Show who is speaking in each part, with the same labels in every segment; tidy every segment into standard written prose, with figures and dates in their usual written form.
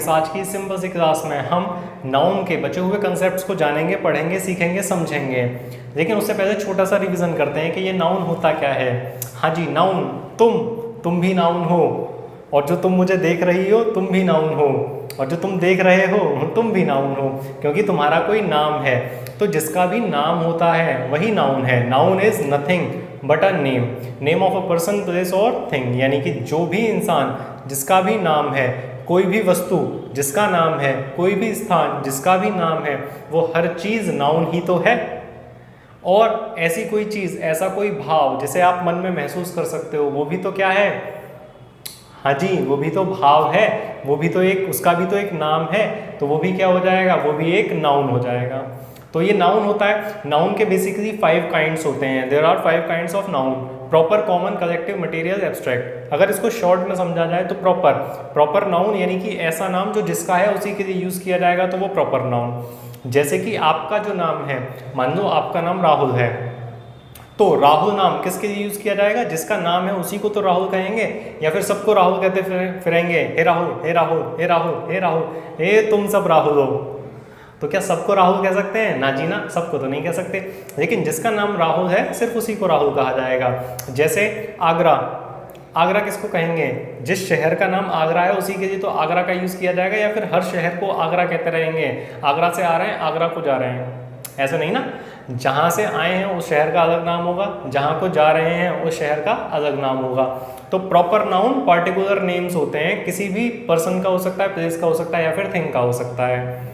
Speaker 1: Friends, आज की इस सिंपल सी क्लास में हम नाउन के बचे हुए कंसेप्ट्स को जानेंगे, पढ़ेंगे, सीखेंगे, समझेंगे। लेकिन उससे पहले छोटा सा रिवीजन करते हैं कि ये नाउन होता क्या है। हाँ जी, नाउन तुम भी नाउन हो, और जो तुम मुझे देख रही हो तुम भी नाउन हो, और जो तुम देख रहे हो तुम भी नाउन हो, क्योंकि तुम्हारा कोई नाम है। तो जिसका भी नाम होता है वही नाउन है। Noun is nothing but a name of a person, place और थिंग। यानी कि जो भी इंसान जिसका भी नाम है, कोई भी वस्तु जिसका नाम है, कोई भी स्थान जिसका भी नाम है, वो हर चीज़ नाउन ही तो है। और ऐसी कोई चीज़, ऐसा कोई भाव जिसे आप मन में महसूस कर सकते हो, वो भी तो क्या है? हाँ जी, वो भी तो भाव है, वो भी तो एक, उसका भी तो एक नाम है। तो वो भी क्या हो जाएगा? वो भी एक नाउन हो जाएगा। तो ये नाउन होता है। नाउन के बेसिकली 5 काइंड्स होते हैं। There are 5 kinds of noun: proper, common, collective, material, abstract. अगर इसको शॉर्ट में समझा जाए तो प्रॉपर नाउन यानी कि ऐसा नाम जो जिसका है उसी के लिए यूज़ किया जाएगा, तो वो प्रॉपर नाउन। जैसे कि आपका जो नाम है, मान लो आपका नाम राहुल है, तो राहुल नाम किसके लिए यूज़ किया जाएगा? जिसका नाम है उसी को तो राहुल कहेंगे, या फिर सबको राहुल कहते फिरेंगे, हे राहुल, हे राहुल, हे राहुल, हे राहुल, हे तुम सब राहुल हो। तो क्या सबको राहुल कह सकते हैं? ना जी ना, सबको तो नहीं कह सकते। लेकिन जिसका नाम राहुल है सिर्फ उसी को राहुल कहा जाएगा। जैसे आगरा, आगरा किसको कहेंगे? जिस शहर का नाम आगरा है उसी के लिए तो आगरा का यूज़ किया जाएगा, या फिर हर शहर को आगरा कहते रहेंगे। आगरा से आ रहे हैं, आगरा को जा रहे हैं, ऐसा नहीं ना। जहाँ से आए हैं उस शहर का अलग नाम होगा, जहाँ को जा रहे हैं उस शहर का अलग नाम होगा। तो प्रॉपर नाउन पार्टिकुलर नेम्स होते हैं, किसी भी पर्सन का हो सकता है, प्लेस का हो सकता है, या फिर थिंग का हो सकता है।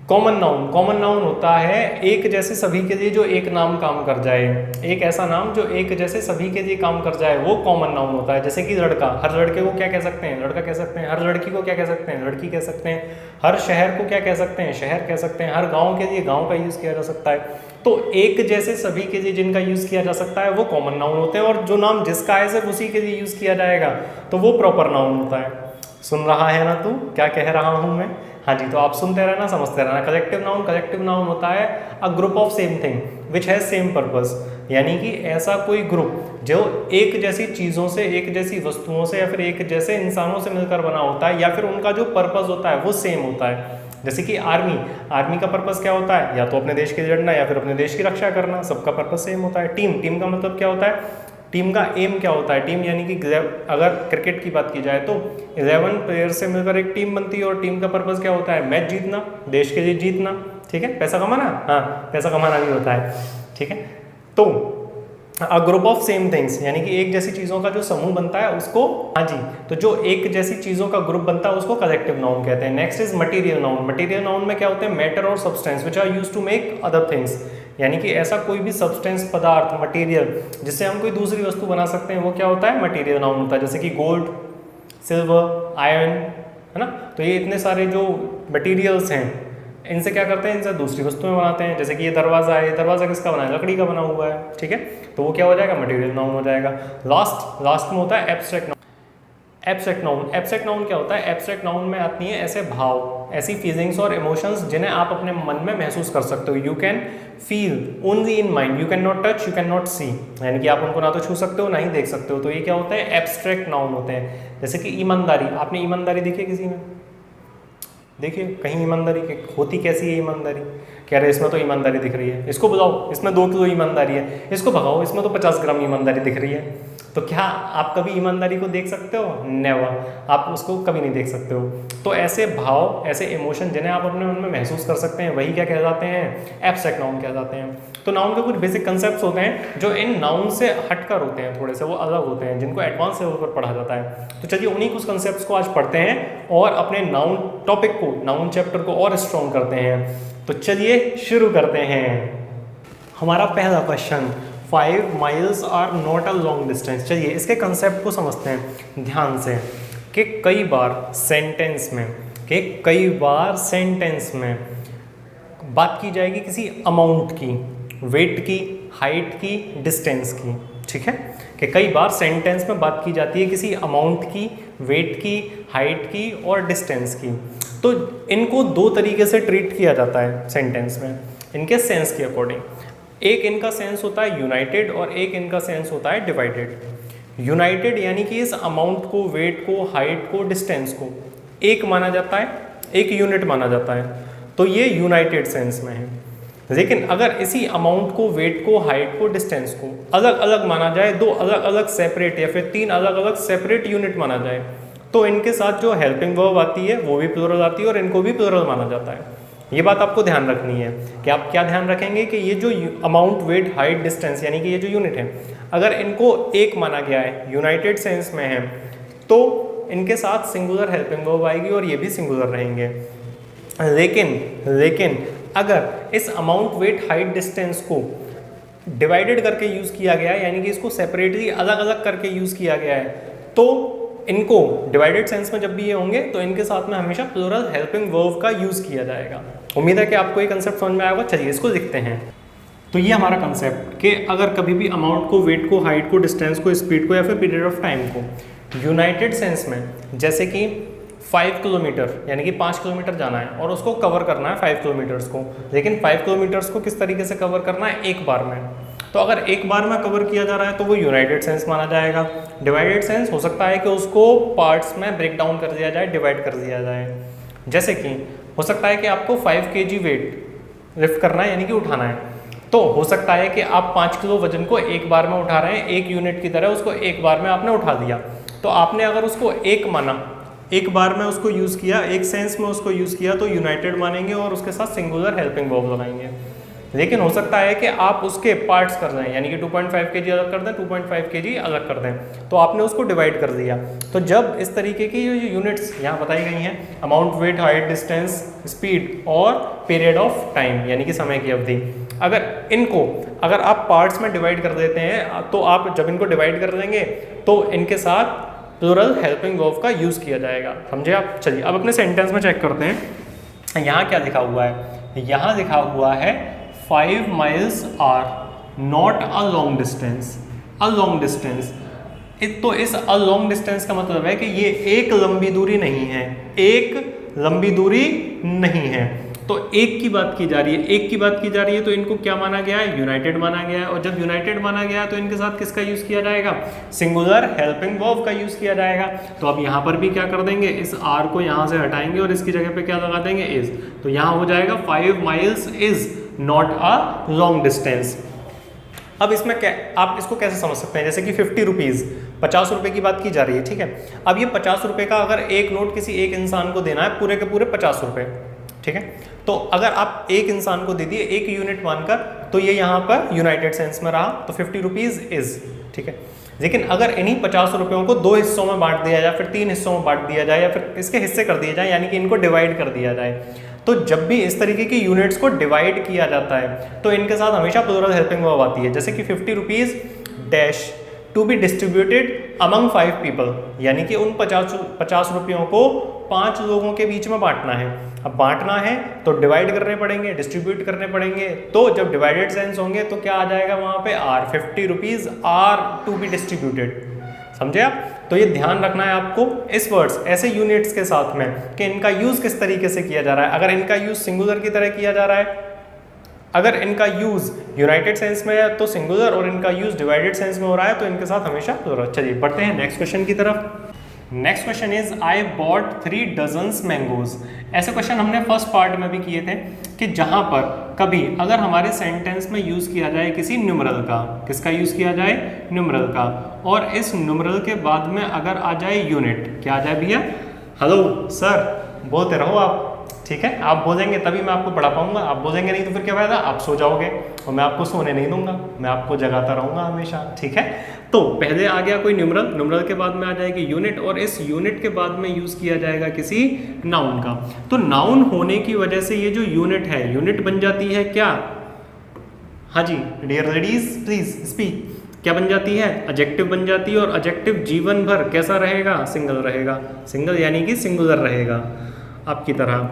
Speaker 1: कॉमन नाउन होता है एक जैसे सभी के लिए जो एक नाम काम कर जाए, एक ऐसा नाम जो एक जैसे सभी के लिए काम कर जाए, वो कॉमन नाउन होता है। जैसे कि लड़का, हर लड़के को क्या कह सकते हैं? लड़का कह सकते हैं। हर लड़की को क्या कह सकते हैं? लड़की कह सकते हैं। हर शहर को क्या कह सकते हैं? शहर कह सकते हैं। हर गाँव के लिए गाँव का यूज़ किया जा सकता है। तो एक जैसे सभी के लिए जिनका यूज़ किया जा सकता है वो कॉमन नाउन होते हैं, और जो नाम जिसका है सिर्फ उसी के लिए यूज़ किया जाएगा तो वो प्रॉपर नाउन होता है। सुन रहा है ना तू क्या कह रहा हूँ मैं? हाँ जी, तो आप सुनते रहना, समझते रहना। कलेक्टिव नाउन होता है a group of same thing which has same purpose. यानी कि ऐसा कोई ग्रुप जो एक जैसी चीज़ों से, एक जैसी वस्तुओं से, या फिर एक जैसे इंसानों से मिलकर बना होता है, या फिर उनका जो पर्पस होता है वो सेम होता है। जैसे कि आर्मी का पर्पस क्या होता है? या तो अपने देश के लिए लड़ना, या फिर अपने देश की रक्षा करना। सबका पर्पस सेम होता है। टीम का मतलब क्या होता है? टीम का एम क्या होता है? टीम यानी कि अगर क्रिकेट की बात की जाए तो 11 प्लेयर से मिलकर एक टीम बनती है, और टीम का पर्पस क्या होता है? मैच जीतना, देश के लिए जीतना, ठीक है, पैसा कमाना। हाँ, पैसा कमाना भी होता है, ठीक है। तो a group of same things यानी कि एक जैसी चीज़ों का जो समूह बनता है उसको, हाँ जी, तो जो एक जैसी चीज़ों का ग्रुप बनता है उसको कलेक्टिव नाउन कहते हैं। Next is material noun. Material noun में क्या होते हैं? मैटर और substance which are used to make other things. यानी कि ऐसा कोई भी सब्सटेंस, पदार्थ, मटेरियल जिससे हम कोई दूसरी वस्तु बना सकते हैं, वो क्या होता है? मटेरियल नाउन होता है। जैसे कि गोल्ड, सिल्वर, आयरन, है ना। तो ये इतने सारे जो मटेरियल्स हैं, इनसे क्या करते हैं? इनसे दूसरी वस्तुएं बनाते हैं। जैसे कि ये दरवाज़ा है, ये दरवाज़ा किसका बना है? लकड़ी का बना हुआ है, ठीक है। तो वो क्या हो जाएगा? मटेरियल नाउन हो जाएगा। लास्ट में होता है एब्स्ट्रैक्ट नाउन। एब्स्ट्रैक्ट नाउन क्या होता है? एब्स्ट्रैक्ट नाउन में आती हैं ऐसे भाव, ऐसी फीलिंग्स और इमोशंस जिन्हें आप अपने मन में महसूस कर सकते हो। You can feel only in mind, you can not touch, you can not see. यानी कि आप उनको ना तो छू सकते हो ना ही देख सकते हो। तो ये क्या होते हैं? एब्स्ट्रैक्ट नाउन होते हैं। जैसे कि ईमानदारी, आपने ईमानदारी देखी है किसी में? देखिए कहीं ईमानदारी होती कैसी है ईमानदारी? कह रहे इसमें तो ईमानदारी दिख रही है, इसको बुलाओ, इसमें 2 किलो ईमानदारी है, इसको भगाओ, इसमें तो 50 ग्राम ईमानदारी दिख रही है। तो क्या आप कभी ईमानदारी को देख सकते हो? नेवर, आप उसको कभी नहीं देख सकते हो। तो ऐसे भाव, ऐसे इमोशन जिन्हें आप अपने मन में महसूस कर सकते हैं, वही क्या कहलाते हैं? एब्स्ट्रैक्ट नाउन कहलाते हैं। तो नाउन के कुछ बेसिक कंसेप्ट्स होते हैं जो इन नाउन से हटकर होते हैं, थोड़े से वो अलग होते हैं, जिनको एडवांस लेवल पर पढ़ा जाता है। तो चलिए उन्हीं कुछ कंसेप्ट्स को आज पढ़ते हैं और अपने नाउन टॉपिक को, नाउन चैप्टर को और स्ट्रॉन्ग करते हैं। तो चलिए शुरू करते हैं। हमारा पहला question, 5 miles are not a long distance. चलिए इसके कंसेप्ट को समझते हैं ध्यान से। कि कई बार सेंटेंस में बात की जाएगी किसी अमाउंट की, वेट की, हाइट की, डिस्टेंस की, ठीक है। कि कई बार सेंटेंस में बात की जाती है किसी अमाउंट की, वेट की, हाइट की और डिस्टेंस की। तो इनको 2 तरीके से ट्रीट किया जाता है सेंटेंस में, इनके सेंस के अकॉर्डिंग। एक इनका सेंस होता है यूनाइटेड और एक इनका सेंस होता है डिवाइडेड। यूनाइटेड यानी कि इस अमाउंट को, वेट को, हाइट को, डिस्टेंस को एक माना जाता है, एक यूनिट माना जाता है, तो ये यूनाइटेड सेंस में है। लेकिन अगर इसी अमाउंट को, वेट को, हाइट को, डिस्टेंस को अलग अलग माना जाए, दो अलग अलग सेपरेट या फिर तीन अलग अलग सेपरेट यूनिट माना जाए, तो इनके साथ जो हेल्पिंग वर्ब आती है वो भी प्लूरल आती है और इनको भी प्लूरल माना जाता है। ये बात आपको ध्यान रखनी है कि आप क्या ध्यान रखेंगे कि ये जो अमाउंट, वेट, हाइट, डिस्टेंस यानी कि ये जो यूनिट है, अगर इनको एक माना गया है, यूनाइटेड सेंस में है, तो इनके साथ सिंगुलर हेल्पिंग वर्ब आएगी और ये भी सिंगुलर रहेंगे। लेकिन अगर इस अमाउंट, वेट, हाइट, डिस्टेंस को डिवाइडेड करके यूज़ किया गया है, यानी कि इसको सेपरेटली अलग अलग करके यूज़ किया गया है, तो इनको डिवाइडेड सेंस में जब भी ये होंगे तो इनके साथ में हमेशा प्लूरल हेल्पिंग वर्ब का यूज़ किया जाएगा। उम्मीद है कि आपको ये कंसेप्ट समझ में आया होगा। चलिए इसको लिखते हैं। तो ये हमारा कंसेप्ट कि अगर कभी भी अमाउंट को, वेट को, हाइट को, डिस्टेंस को, स्पीड को या फिर पीरियड ऑफ टाइम को यूनाइटेड सेंस में, जैसे कि 5 किलोमीटर यानी कि 5 किलोमीटर जाना है और उसको कवर करना है 5 किलोमीटर्स को, लेकिन 5 किलोमीटर्स को किस तरीके से कवर करना है, एक बार में। तो अगर एक बार में कवर किया जा रहा है तो वो यूनाइटेड सेंस माना जाएगा। डिवाइडेड सेंस हो सकता है कि उसको पार्ट्स में ब्रेक डाउन कर दिया जाए, डिवाइड कर दिया जाए। जैसे कि हो सकता है कि आपको 5 kg वेट लिफ्ट करना है यानी कि उठाना है, तो हो सकता है कि आप 5 किलो वजन को एक बार में उठा रहे हैं, एक यूनिट की तरह उसको एक बार में आपने उठा दिया। तो आपने अगर उसको एक माना, एक बार में उसको यूज़ किया, एक सेंस में उसको यूज़ किया, तो यूनाइटेड मानेंगे और उसके साथ सिंगुलर हेल्पिंग वर्ब लगाएंगे। लेकिन हो सकता है कि आप उसके पार्ट्स कर दें, यानी कि 2.5 kg अलग कर दें, 2.5 kg अलग कर दें, तो आपने उसको डिवाइड कर दिया। तो जब इस तरीके की जो यूनिट्स यहाँ बताई गई हैं, amount, weight, height, distance, speed और पीरियड ऑफ टाइम यानी कि समय की अवधि, अगर आप पार्ट्स में डिवाइड कर देते हैं, तो आप जब इनको डिवाइड कर देंगे तो इनके साथ प्लूरल हेल्पिंग वर्ब का यूज़ किया जाएगा। समझे आप? चलिए अब अपने सेंटेंस में चेक करते हैं। यहाँ क्या लिखा हुआ है? यहाँ लिखा हुआ है 5 miles are not a long distance। a long distance, तो इस a long distance का मतलब है कि ये एक लंबी दूरी नहीं है, एक लंबी दूरी नहीं है। तो एक की बात की जा रही है, एक की बात की जा रही है, तो इनको क्या माना गया है? यूनाइटेड माना गया है। और जब यूनाइटेड माना गया तो इनके साथ किसका यूज़ किया जाएगा? सिंगुलर हेल्पिंग वर्ब का यूज़ किया जाएगा। तो अब यहाँ पर भी क्या कर देंगे? इस आर को यहाँ से हटाएंगे और इसकी जगह पे क्या लगा देंगे? इज। तो यहाँ हो जाएगा 5 miles is not a long distance। अब इसमें क्या, आप इसको कैसे समझ सकते हैं? जैसे कि 50 रुपीज़, 50 रुपये की बात की जा रही है, ठीक है। अब ये 50 रुपये का अगर एक नोट किसी एक इंसान को देना है, पूरे के पूरे 50 रुपये, ठीक है। तो अगर आप एक इंसान को दे दिए एक यूनिट मानकर, तो ये यहाँ पर यूनाइटेड सेंस में रहा, तो 50 रुपीज़ इज, ठीक है। लेकिन अगर इन्हीं 50 रुपयों को 2 हिस्सों में बांट दिया जाए, फिर 3 हिस्सों में बांट दिया जाए, या फिर इसके हिस्से कर दिए जाए, यानी कि इनको डिवाइड कर दिया जाए, तो जब भी इस तरीके की यूनिट्स को डिवाइड किया जाता है तो इनके साथ हमेशा प्लूरल हेल्पिंग वर्ब आती है। जैसे कि 50 rupees dash to be distributed among 5 people, यानी कि उन 50 रुपयों को 5 लोगों के बीच में बांटना है। अब बांटना है तो डिवाइड करने पड़ेंगे, डिस्ट्रीब्यूट करने पड़ेंगे, तो जब डिवाइडेड सेंस होंगे तो क्या आ जाएगा वहाँ पे? Are. 50 rupees are to be distributed. समझे आप? तो ये ध्यान रखना है आपको इस वर्ड्स, ऐसे यूनिट्स के साथ में, कि इनका यूज़ किस तरीके से किया जा रहा है। अगर इनका यूज़ सिंगुलर की तरह किया जा रहा है, अगर इनका यूज़ यूनाइटेड सेंस में है तो सिंगुलर, और इनका यूज़ डिवाइडेड सेंस में हो रहा है तो इनके साथ हमेशा प्लूरल। चलिए बढ़ते हैं नेक्स्ट क्वेश्चन की तरफ। Next question is I bought 3 dozens mangoes. ऐसे क्वेश्चन हमने फर्स्ट पार्ट में भी किए थे कि जहाँ पर कभी अगर हमारे सेंटेंस में यूज़ किया जाए किसी न्यूमरल का, किसका यूज़ किया जाए? न्यूमरल का, और इस न्यूमरल के बाद में अगर आ जाए यूनिट, क्या आ जाए भैया? हेलो सर बोलते रहो आप, ठीक है। आप बोलेंगे तभी मैं आपको पढ़ा पाऊंगा, आप बोलेंगे नहीं तो फिर क्या फायदा? आप सो जाओगे और मैं आपको सोने नहीं दूंगा, मैं आपको जगाता रहूंगा हमेशा, ठीक है। तो पहले आ गया कोई न्यूमरल, न्यूमरल के बाद में आ जाएगी यूनिट, और इस यूनिट के बाद में यूज़ किया जाएगा किसी नाउन का। तो नाउन होने की वजह से ये जो यूनिट है, यूनिट बन जाती है क्या? हाँ जी, डियर लेडीज प्लीज स्पीक। क्या बन जाती है? एडजेक्टिव बन जाती है, और एडजेक्टिव जीवन भर कैसा रहेगा? सिंगल रहेगा। सिंगल यानी कि सिंगुलर रहेगा आपकी तरह,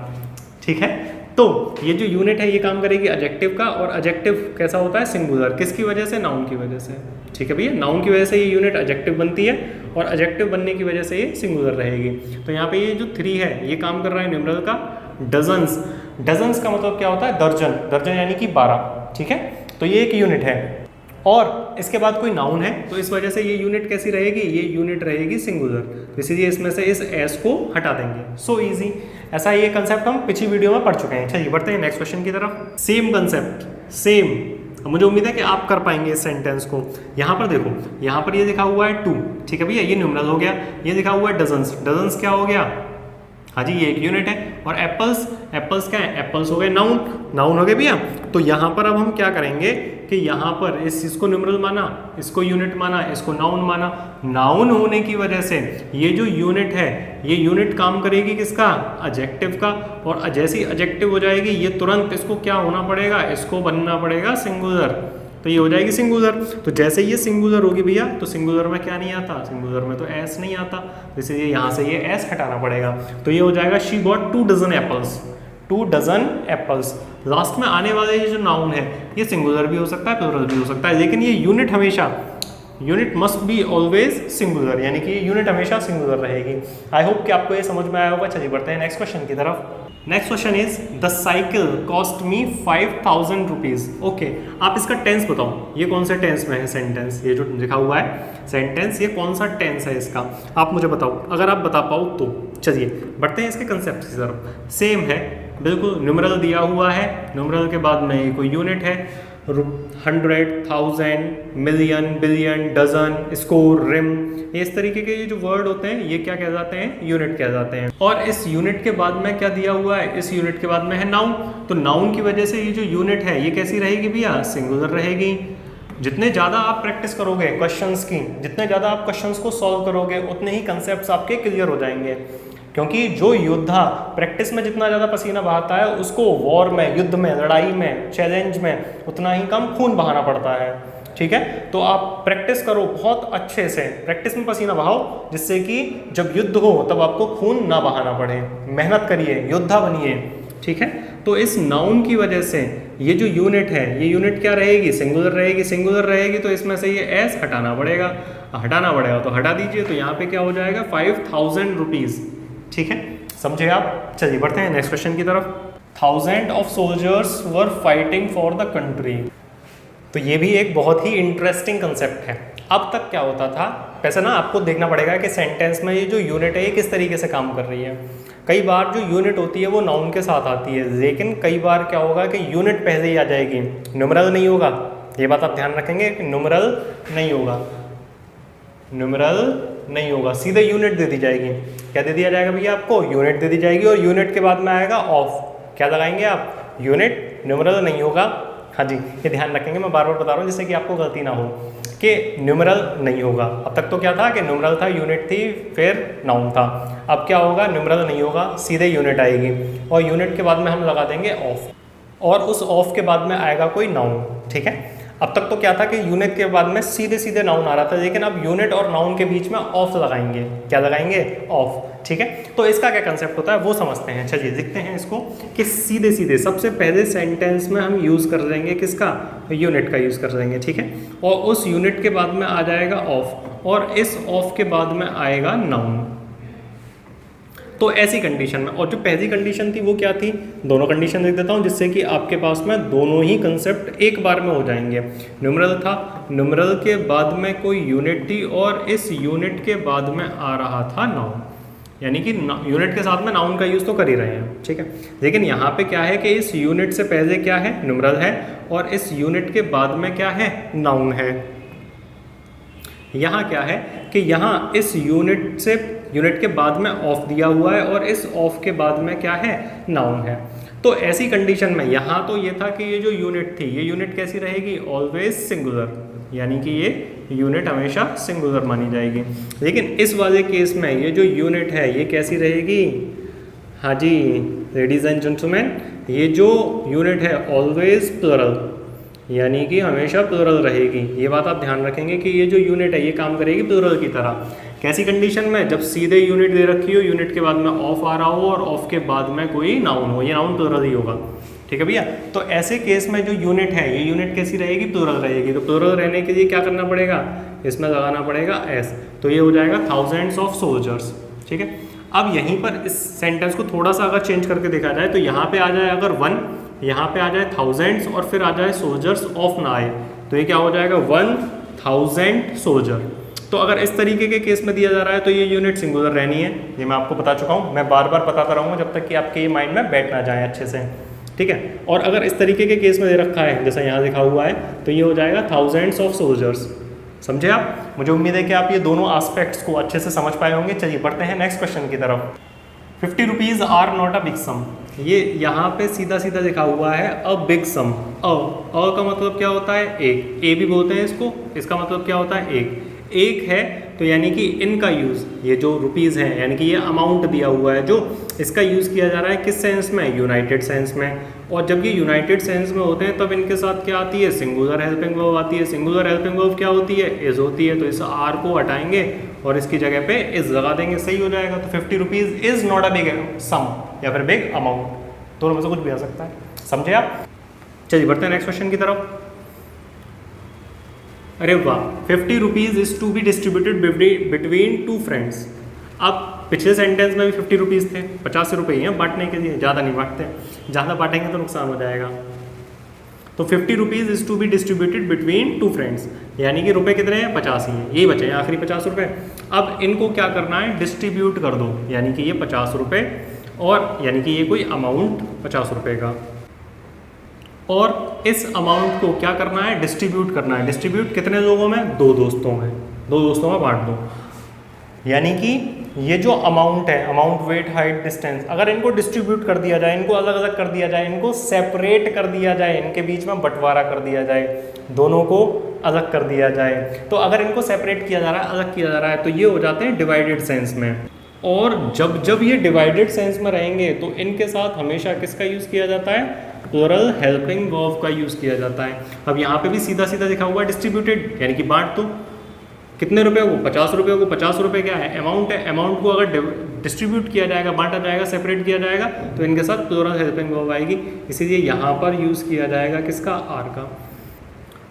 Speaker 1: ठीक है। तो ये जो यूनिट है ये काम करेगी एडजेक्टिव का, और एडजेक्टिव कैसा होता है? सिंगुलर। किसकी वजह से? नाउन की वजह से, ठीक है भैया। नाउन की वजह से ये यूनिट एडजेक्टिव बनती है, और एडजेक्टिव बनने की वजह से ये सिंगुलर रहेगी। तो यहाँ पे ये जो 3 है ये काम कर रहा है न्यूमरल का। डजन्स, डजन्स का मतलब क्या होता है? दर्जन। दर्जन यानी कि 12, ठीक है। तो ये एक यूनिट है, और इसके बाद कोई नाउन है तो इस वजह से ये यूनिट कैसी रहेगी, ये यूनिट रहेगी सिंगुलर, तो इसीलिए इसमें से इस एस को हटा देंगे। So easy. ऐसा ये कंसेप्ट हम पिछली वीडियो में पढ़ चुके हैं। चलिए बढ़ते हैं नेक्स्ट क्वेश्चन की तरफ। Same concept, same. मुझे उम्मीद है कि आप कर पाएंगे इस सेंटेंस को। यहाँ पर देखो, यहाँ पर ये लिखा हुआ है 2, ठीक है भैया, ये न्यूमरल हो गया। ये लिखा हुआ है डजन्स, डजन्स क्या हो गया, हाँ जी ये एक यूनिट है। और एप्पल्स, एप्पल्स क्या है, एप्पल्स हो गए नाउन, नाउन हो गए भैया। तो यहाँ पर अब हम क्या करेंगे कि यहाँ पर इस चीज़ को न्यूमरल माना, इसको यूनिट माना, इसको नाउन माना। नाउन होने की वजह से ये जो यूनिट है, ये यूनिट काम करेगी किसका, एडजेक्टिव का। और जैसी एडजेक्टिव हो जाएगी ये तुरंत इसको क्या होना पड़ेगा, इसको बनना पड़ेगा सिंगुलर, तो ये हो जाएगी सिंगुलर। तो जैसे ये सिंगुलर होगी भैया, तो सिंगुलर में क्या नहीं आता, सिंगुलर में तो एस नहीं आता, इसलिए यहाँ से ये एस हटाना पड़ेगा। तो ये हो जाएगा she got 2 dozen apples, 2 dozen apples. Last में आने वाले ये जो नाउन है ये सिंगुलर भी हो सकता है, प्लूरल भी हो सकता है, लेकिन ये यूनिट हमेशा, unit must be always singular, यानी कि यूनिट हमेशा सिंगुलर रहेगी। आई होप कि आपको ये समझ में आया होगा। चलिए बढ़ते हैं नेक्स्ट क्वेश्चन की तरफ। Next question is the cycle cost me 5000 rupees. Okay, आप इसका टेंस बताओ, ये कौन से टेंस में है सेंटेंस, ये जो लिखा हुआ है सेंटेंस, ये कौन सा टेंस है इसका, आप मुझे बताओ। अगर आप बता पाओ तो चलिए बढ़ते हैं इसके कंसेप्ट की तरफ। सेम है बिल्कुल, न्यूमरल दिया हुआ है, न्यूमरल के बाद में कोई यूनिट है, 100, 1000, million, billion, dozen, score, ream, इस तरीके के ये जो वर्ड होते हैं ये क्या कहलाते हैं, यूनिट कहलाते हैं। और इस यूनिट के बाद में क्या दिया हुआ है, इस यूनिट के बाद में है नाउन। तो नाउन की वजह से ये जो यूनिट है ये कैसी रहेगी भैया, सिंगुलर रहेगी। जितने ज़्यादा आप प्रैक्टिस करोगे क्वेश्चंस की, जितने ज़्यादा आप क्वेश्चंस को सॉल्व करोगे, उतने ही कंसेप्ट्स आपके क्लियर हो जाएंगे। क्योंकि जो योद्धा प्रैक्टिस में जितना ज़्यादा पसीना बहाता है, उसको वॉर में, युद्ध में, लड़ाई में, चैलेंज में उतना ही कम खून बहाना पड़ता है। ठीक है, तो आप प्रैक्टिस करो बहुत अच्छे से, प्रैक्टिस में पसीना बहाओ, जिससे कि जब युद्ध हो तब आपको खून ना बहाना पड़े। मेहनत करिए, योद्धा बनिए। ठीक है, तो इस नाउन की वजह से ये जो यूनिट है, ये यूनिट क्या रहेगी, सिंगुलर रहेगी। सिंगुलर रहेगी तो इसमें से ये एस हटाना पड़ेगा, हटाना पड़ेगा तो हटा दीजिए। तो यहाँ पे क्या हो जाएगा, 5000 रुपीज़। ठीक है, समझे आप। चलिए बढ़ते हैं नेक्स्ट क्वेश्चन की तरफ। 1000 of soldiers were fighting for the country. तो ये भी एक बहुत ही इंटरेस्टिंग कंसेप्ट है। अब तक क्या होता था, वैसे ना आपको देखना पड़ेगा कि सेंटेंस में ये जो यूनिट है ये किस तरीके से काम कर रही है। कई बार जो यूनिट होती है वो नाउन के साथ आती है, लेकिन कई बार क्या होगा कि यूनिट पहले ही आ जाएगी, न्यूमरल नहीं होगा। ये बात आप ध्यान रखेंगे कि न्यूमरल नहीं होगा, न्यूमरल नहीं होगा, सीधे यूनिट दे दी जाएगी। क्या दे दिया जाएगा भैया आपको, यूनिट दे दी जाएगी। और यूनिट के बाद में आएगा ऑफ, क्या लगाएंगे आप, यूनिट, न्यूमरल नहीं होगा। हाँ जी, ये ध्यान रखेंगे, मैं बार बार बता रहा हूँ जिससे कि आपको गलती ना हो कि न्यूमरल नहीं होगा। अब तक तो क्या था कि न्यूमरल था, यूनिट थी, फिर नाउन था। अब क्या होगा, न्यूमरल नहीं होगा, सीधे यूनिट आएगी और यूनिट के बाद में हम लगा देंगे ऑफ, और उस ऑफ के बाद में आएगा कोई नाउन। ठीक है, अब तक तो क्या था कि यूनिट के बाद में सीधे सीधे नाउन आ रहा था, लेकिन अब यूनिट और नाउन के बीच में ऑफ लगाएंगे। क्या लगाएंगे, ऑफ। ठीक है, तो इसका क्या कंसेप्ट होता है वो समझते हैं। चलिए देखते हैं इसको कि सीधे सीधे सबसे पहले सेंटेंस में हम यूज़ कर देंगे किसका, यूनिट का यूज़ कर देंगे। ठीक है, और उस यूनिट के बाद में आ जाएगा ऑफ, और इस ऑफ के बाद में आएगा नाउन। तो ऐसी कंडीशन में, और जो पहली कंडीशन थी वो क्या थी, दोनों कंडीशन लिख देता हूँ जिससे कि आपके पास में दोनों ही कंसेप्ट एक बार में हो जाएंगे। न्यूमरल था, न्यूमरल के बाद में कोई यूनिट थी, और इस यूनिट के बाद में आ रहा था नाउन, यानी कि यूनिट के साथ में नाउन का यूज़ तो कर ही रहे हैं। ठीक है, लेकिन यहाँ पे क्या है कि इस यूनिट से पहले क्या है, न्यूमरल है, और इस यूनिट के बाद में क्या है, नाउन है। यहाँ क्या है कि यहाँ इस यूनिट से, यूनिट के बाद में ऑफ दिया हुआ है, और इस ऑफ के बाद में क्या है, नाउन है। तो ऐसी कंडीशन में यहाँ तो ये था कि ये जो यूनिट थी, ये यूनिट कैसी रहेगी, ऑलवेज सिंगुलर, यानी कि ये यूनिट हमेशा सिंगुलर मानी जाएगी। लेकिन इस वाले केस में ये जो यूनिट है ये कैसी रहेगी, हाँ जी लेडीज़ एंड जेंटलमैन, ये जो यूनिट है ऑलवेज प्लुरल, यानी कि हमेशा प्लुरल रहेगी। ये बात आप ध्यान रखेंगे कि ये जो यूनिट है ये काम करेगी प्लुरल की तरह। कैसी कंडीशन में, जब सीधे यूनिट दे रखी हो, यूनिट के बाद में ऑफ आ रहा हो, और ऑफ के बाद में कोई नाउन हो, ये नाउन प्लुरल ही होगा। ठीक है भैया, तो ऐसे केस में जो यूनिट है ये यूनिट कैसी रहेगी, प्लुरल रहेगी। तो प्लुरल रहने के लिए क्या करना पड़ेगा, इसमें लगाना पड़ेगा एस, तो ये हो जाएगा थाउजेंड्स ऑफ सोल्जर्स। ठीक है, अब यहीं पर इस सेंटेंस को थोड़ा सा अगर चेंज करके देखा जाए तो यहाँ पे आ जाए अगर 1, यहाँ पे आ जाए थाउजेंड्स, और फिर आ जाए सोल्जर्स ऑफ ना आए, तो ये क्या हो जाएगा 1000 सोल्जर। तो अगर इस तरीके के केस में दिया जा रहा है तो ये यूनिट सिंगुलर रहनी है, ये मैं आपको बता चुका हूँ, मैं बार बार बताता रहूँगा जब तक कि आपके ये माइंड में बैठ ना जाए अच्छे से, ठीक है। और अगर इस तरीके के केस में दे रखा है जैसा यहाँ लिखा हुआ है तो ये हो जाएगा थाउजेंड्स ऑफ सोल्जर्स। समझे आप? मुझे उम्मीद है कि आप ये दोनों एस्पेक्ट्स को अच्छे से समझ पाए होंगे। चलिए बढ़ते हैं नेक्स्ट क्वेश्चन की तरफ। 50 rupees are not a big sum, ये यहाँ पे सीधा सीधा लिखा हुआ है अ बिग सम। अ का मतलब क्या होता है? एक, ए भी बोलते हैं इसको, इसका मतलब क्या होता है? एक है तो यानी कि इनका यूज़, ये जो रुपीज़ हैं यानी कि ये अमाउंट दिया हुआ है जो, इसका यूज़ किया जा रहा है किस सेंस में? यूनाइटेड सेंस में। और जब ये यूनाइटेड सेंस में होते हैं तब इनके साथ क्या आती है? सिंगुलर हेल्पिंग वर्ब आती है। सिंगुलर हेल्पिंग वर्ब क्या होती है? इज़ होती है। तो इस आर को हटाएंगे और इसकी जगह पे इज़ लगा देंगे, सही हो जाएगा। तो 50 rupees is not a big sum या फिर बिग अमाउंट, दोनों में से कुछ भी आ सकता है। समझे आप? चलिए बढ़ते हैं नेक्स्ट क्वेश्चन की तरफ। अरे वाह, 50 rupees is to be distributed between 2 friends. अब पिछले सेंटेंस में भी 50 रुपीज़ थे, 50 रुपये ही हैं बांटने के लिए, ज़्यादा नहीं बांटते, ज़्यादा बांटेंगे तो नुकसान हो जाएगा। तो 50 rupees is to be distributed between 2 friends, यानी कि रुपए कितने हैं? 50 ही हैं, यही बचे हैं आखिरी 50 रुपये। अब इनको क्या करना है? डिस्ट्रीब्यूट कर दो, यानी कि ये 50 रुपये और यानी कि ये कोई अमाउंट 50 रुपये का, और इस अमाउंट को क्या करना है? डिस्ट्रीब्यूट करना है। डिस्ट्रीब्यूट कितने लोगों में? 2 दोस्तों में, 2 दोस्तों में बांट दो। यानी कि ये जो अमाउंट है, अमाउंट, वेट, हाइट, डिस्टेंस, अगर इनको डिस्ट्रीब्यूट कर दिया जाए, इनको अलग अलग कर दिया जाए, इनको सेपरेट कर दिया जाए, इनके बीच में बंटवारा कर दिया जाए, दोनों को अलग कर दिया जाए, तो अगर इनको सेपरेट किया जा रहा है, अलग किया जा रहा है, तो ये हो जाते हैं डिवाइडेड सेंस में। और जब जब ये डिवाइडेड सेंस में रहेंगे तो इनके साथ हमेशा किसका यूज़ किया जाता है? प्लूरल हेल्पिंग वर्ब का यूज़ किया जाता है। अब यहाँ पे भी सीधा सीधा लिखा हुआ है डिस्ट्रीब्यूटेड, यानी कि बांट दो। कितने रुपए को? 50 रुपये को। 50 रुपये क्या है? अमाउंट है। अमाउंट को अगर डिस्ट्रीब्यूट किया जाएगा, बांटा जाएगा, सेपरेट किया जाएगा, तो इनके साथ प्लूरल हेल्पिंग वर्ब आएगी, इसीलिए यहाँ पर यूज़ किया जाएगा किसका? आर का।